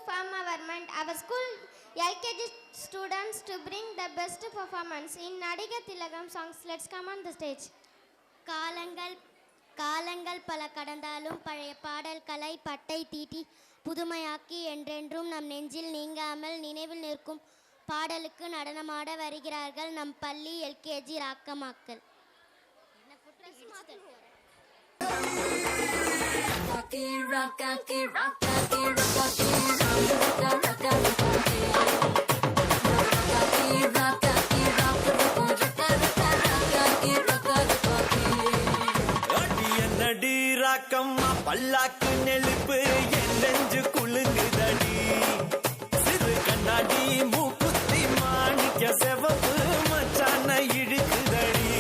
from our school LKG students to bring the best performance in Nadiga Tilagam songs. Let's come on the stage. காலங்கள் பல கடந்தாலும் பழைய பாடல்களை பட்டை தீட்டி புதுமையாக்கி என்றென்றும் நம் நெஞ்சில் நீங்காமல் நினைவில் நிற்கும் பாடலுக்கு நடனமாட வருகிறார்கள் நம் பள்ளி எல்கேஜி ராக்கமாக்கள். ராக்கம்மா பல்லாக்கு நெழுப்பு என் நெஞ்சு குலுங்குதடி சிறு கண்ணாடி மூக்குத்தி மாணிக்க செவப்பு மச்சான இழுக்குதடி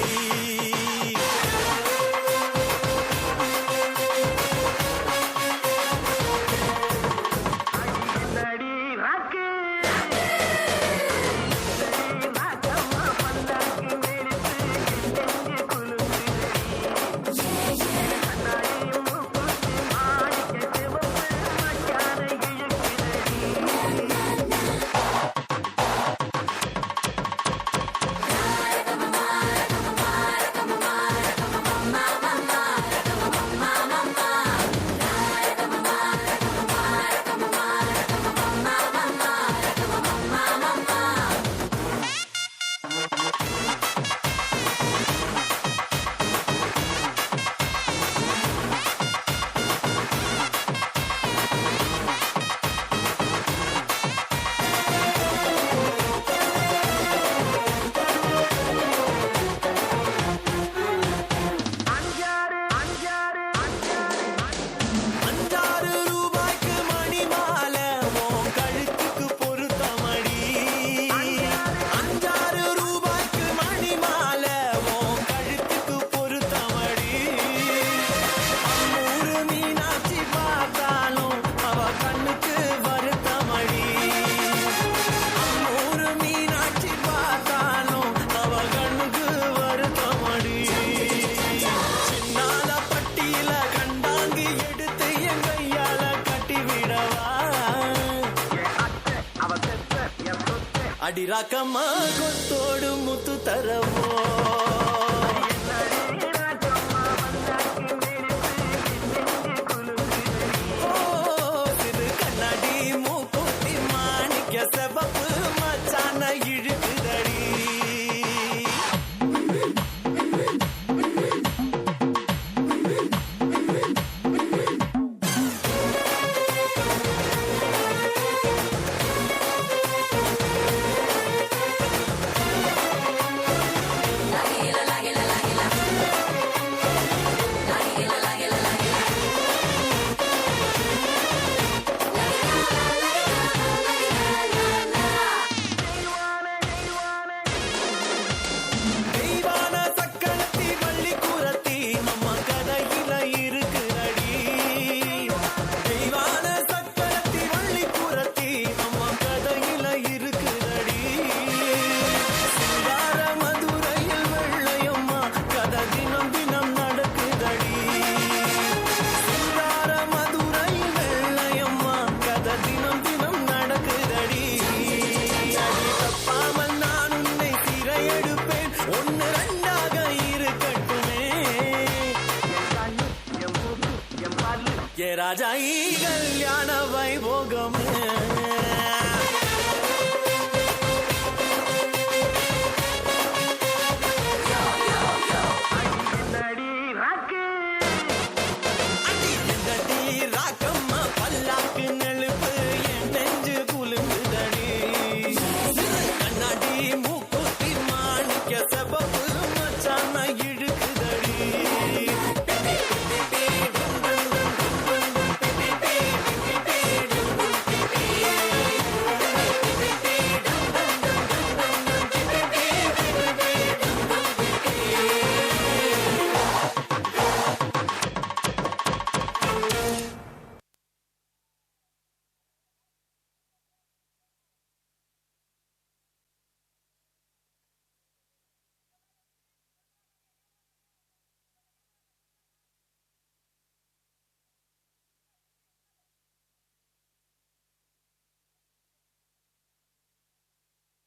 அடி ராக்கம்மா கொத்தோடு முத்து தரவோ சிறு கண்ணாடி மூக்குத்தி மாணிக்க செவப்பு மச்சான இழுக்குதடி ராஜாயி கல்யாண வைபோகமே